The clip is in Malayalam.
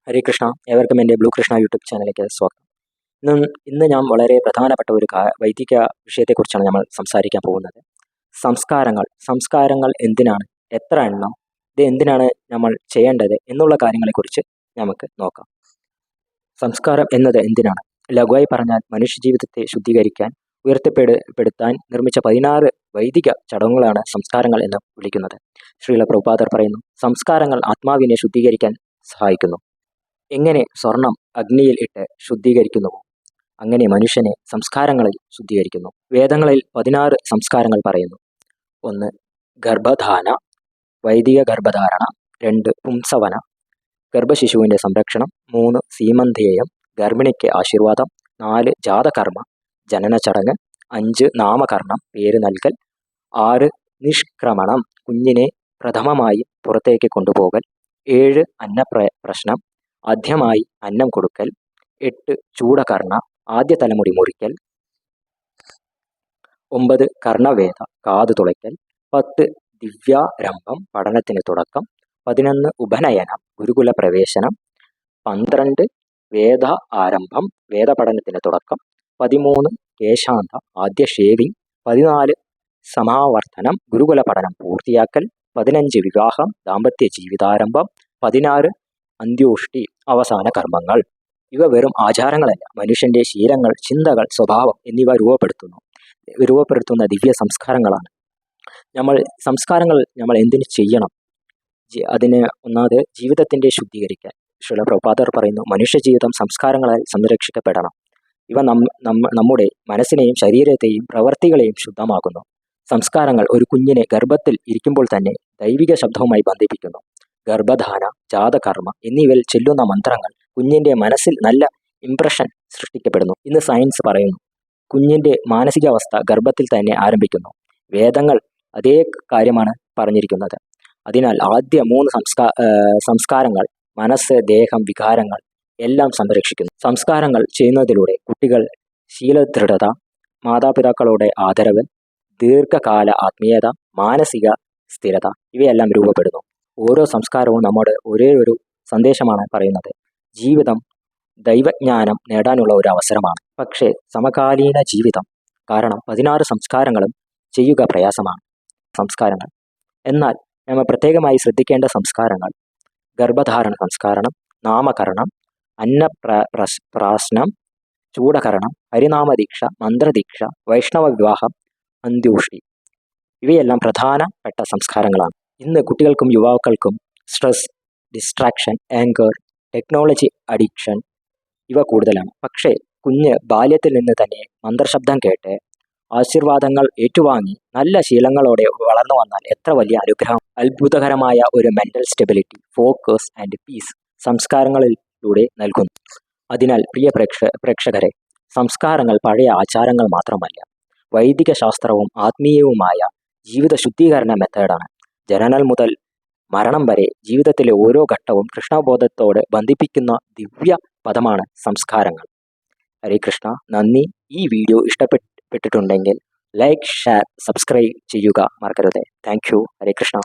ഹരേ കൃഷ്ണ. ഏവർക്കും എൻ്റെ ബ്ലൂ കൃഷ്ണ യൂട്യൂബ് ചാനലിലേക്ക് സ്വാഗതം. ഇന്ന് ഞാൻ വളരെ പ്രധാനപ്പെട്ട ഒരു വൈദിക വിഷയത്തെക്കുറിച്ചാണ് നമ്മൾ സംസാരിക്കാൻ പോകുന്നത്. സംസ്കാരങ്ങൾ എന്തിനാണ്, എത്ര എണ്ണം, ഇത് എന്തിനാണ് നമ്മൾ ചെയ്യേണ്ടത് എന്നുള്ള കാര്യങ്ങളെക്കുറിച്ച് നമുക്ക് നോക്കാം. സംസ്കാരം എന്നത് എന്തിനാണ്? ലഘുവായി പറഞ്ഞാൽ മനുഷ്യജീവിതത്തെ ശുദ്ധീകരിക്കാൻ, ഉയർത്തിപ്പെടുത്താൻ നിർമ്മിച്ച 16 വൈദിക ചടങ്ങുകളാണ് സംസ്കാരങ്ങൾ എന്ന് വിളിക്കുന്നത്. ശ്രീല പ്രഭുപാദർ പറയുന്നു, സംസ്കാരങ്ങൾ ആത്മാവിനെ ശുദ്ധീകരിക്കാൻ സഹായിക്കുന്നു. എങ്ങനെ സ്വർണം അഗ്നിയിൽ ഇട്ട് ശുദ്ധീകരിക്കുന്നുവോ അങ്ങനെ മനുഷ്യനെ സംസ്കാരങ്ങളിൽ ശുദ്ധീകരിക്കുന്നു. വേദങ്ങളിൽ 16 സംസ്കാരങ്ങൾ പറയുന്നു. 1 ഗർഭധാന, വൈദിക ഗർഭധാരണ. 2 പുംസവന, ഗർഭശിശുവിൻ്റെ സംരക്ഷണം. 3 സീമന്തേയം, ഗർഭിണിക്ക് ആശീർവാദം. 4 ജാതകർമ്മ, ജനന ചടങ്ങ്. 5 നാമകരണം, പേര് നൽകൽ. 6 നിഷ്ക്രമണം, കുഞ്ഞിനെ പ്രഥമമായി പുറത്തേക്ക് കൊണ്ടുപോകൽ. 7 പ്രശ്നം, ആദ്യമായി അന്നം കൊടുക്കൽ. 8 ചൂടകർണ, ആദ്യ തലമുടി മുറിക്കൽ. 9 കർണവേദ, കാതു തുളയ്ക്കൽ. 10 ദിവ്യാരംഭം, പഠനത്തിന് തുടക്കം. 11 ഉപനയനം, ഗുരുകുല പ്രവേശനം. 12 വേദ ആരംഭം, വേദപഠനത്തിന് തുടക്കം. 13 കേശാന്ത, ആദ്യ ഷേവിംഗ്. 14 സമാവർത്തനം, ഗുരുകുല പഠനം പൂർത്തിയാക്കൽ. 15 വിവാഹം, ദാമ്പത്യ ജീവിതാരംഭം. 16 അന്ത്യോഷ്ടി, അവസാന കർമ്മങ്ങൾ. ഇവ വെറും ആചാരങ്ങളല്ല, മനുഷ്യന്റെ ശീലങ്ങൾ, ചിന്തകൾ, സ്വഭാവം എന്നിവ രൂപപ്പെടുത്തുന്ന ദിവ്യ സംസ്കാരങ്ങളാണ്. സംസ്കാരങ്ങൾ നമ്മൾ എന്തിനു ചെയ്യണം? അതിന് ഒന്നാമത് ജീവിതത്തിന്റെ ശുദ്ധീകരിക്കാൻ. ശ്രീല പ്രഭുപാദർ പറയുന്നു, മനുഷ്യജീവിതം സംസ്കാരങ്ങളാൽ സംരക്ഷിക്കപ്പെടണം. ഇവ നമ്മുടെ മനസ്സിനെയും ശരീരത്തെയും പ്രവർത്തികളെയും ശുദ്ധമാക്കുന്നു. സംസ്കാരങ്ങൾ ഒരു കുഞ്ഞിനെ ഗർഭത്തിൽ ഇരിക്കുമ്പോൾ തന്നെ ദൈവിക ശബ്ദവുമായി ബന്ധിപ്പിക്കുന്നു. ഗർഭധാന, ജാതകർമ്മ എന്നിവയിൽ ചെല്ലുന്ന മന്ത്രങ്ങൾ കുഞ്ഞിന്റെ മനസ്സിൽ നല്ല ഇംപ്രഷൻ സൃഷ്ടിക്കപ്പെടുന്നു. ഇന്ന് സയൻസ് പറയുന്നു, കുഞ്ഞിന്റെ മാനസികാവസ്ഥ ഗർഭത്തിൽ തന്നെ ആരംഭിക്കുന്നു. വേദങ്ങൾ അതേ കാര്യമാണ് പറഞ്ഞിരിക്കുന്നത്. അതിനാൽ ആദ്യ 3 സംസ്കാരങ്ങൾ മനസ്സ്, ദേഹം, വികാരങ്ങൾ എല്ലാം സംരക്ഷിക്കുന്നു. സംസ്കാരങ്ങൾ ചെയ്യുന്നതിലൂടെ കുട്ടികൾ ശീലദൃഢത, മാതാപിതാക്കളുടെ ആദരവ്, ദീർഘകാല ആത്മീയത, മാനസിക സ്ഥിരത ഇവയെല്ലാം രൂപപ്പെടുന്നു. ഓരോ സംസ്കാരവും നമ്മുടെ ഒരേ ഒരു സന്ദേശമാണ് പറയുന്നത്. ജീവിതം ദൈവജ്ഞാനം നേടാനുള്ള ഒരു അവസരമാണ്. പക്ഷേ സമകാലീന ജീവിതം കാരണം 16 സംസ്കാരങ്ങളും ചെയ്യുക പ്രയാസമാണ്. എന്നാൽ നമ്മൾ പ്രത്യേകമായി ശ്രദ്ധിക്കേണ്ട സംസ്കാരങ്ങൾ: ഗർഭധാരണ സംസ്കാരം, നാമകരണം, പ്രാശനം, ചൂടകരണം, ഹരിനാമദീക്ഷ, മന്ത്രദീക്ഷ, വൈഷ്ണവ വിവാഹം, അന്ത്യോഷ്ടി ഇവയെല്ലാം പ്രധാനപ്പെട്ട സംസ്കാരങ്ങളാണ്. ഇന്ന് കുട്ടികൾക്കും യുവാക്കൾക്കും stress, distraction, anchor, technology addiction ഇവ കൂടുതലാണ്. പക്ഷേ കുഞ്ഞ് ബാല്യത്തിൽ നിന്ന് തന്നെ മന്ത്രശബ്ദം കേട്ട് ആശീർവാദങ്ങൾ ഏറ്റുവാങ്ങി നല്ല ശീലങ്ങളോടെ വളർന്നു വന്നാൽ എത്ര വലിയ അനുഗ്രഹം! അത്ഭുതകരമായ ഒരു mental stability, focus and peace സംസ്കാരങ്ങളിലൂടെ നൽകുന്നു. അതിനാൽ പ്രിയ പ്രേക്ഷകരെ, സംസ്കാരങ്ങൾ പഴയ ആചാരങ്ങൾ മാത്രമല്ല, വൈദിക ശാസ്ത്രവും ആത്മീയവുമായ ജീവിത ശുദ്ധീകരണ മെത്തേഡാണ്. ജനനം മുതൽ മരണം വരെ ജീവിതത്തിലെ ഓരോ ഘട്ടവും കൃഷ്ണബോധത്തോട് ബന്ധിപ്പിക്കുന്ന ദിവ്യ പദമാണ് സംസ്കാരങ്ങൾ. ഹരേ കൃഷ്ണ. നന്ദി. ഈ വീഡിയോ ഇഷ്ടപ്പെട്ടിട്ടുണ്ടെങ്കിൽ ലൈക്ക്, ഷെയർ, സബ്സ്ക്രൈബ് ചെയ്യുക മറക്കരുത്. Thank you. ഹരേ കൃഷ്ണ.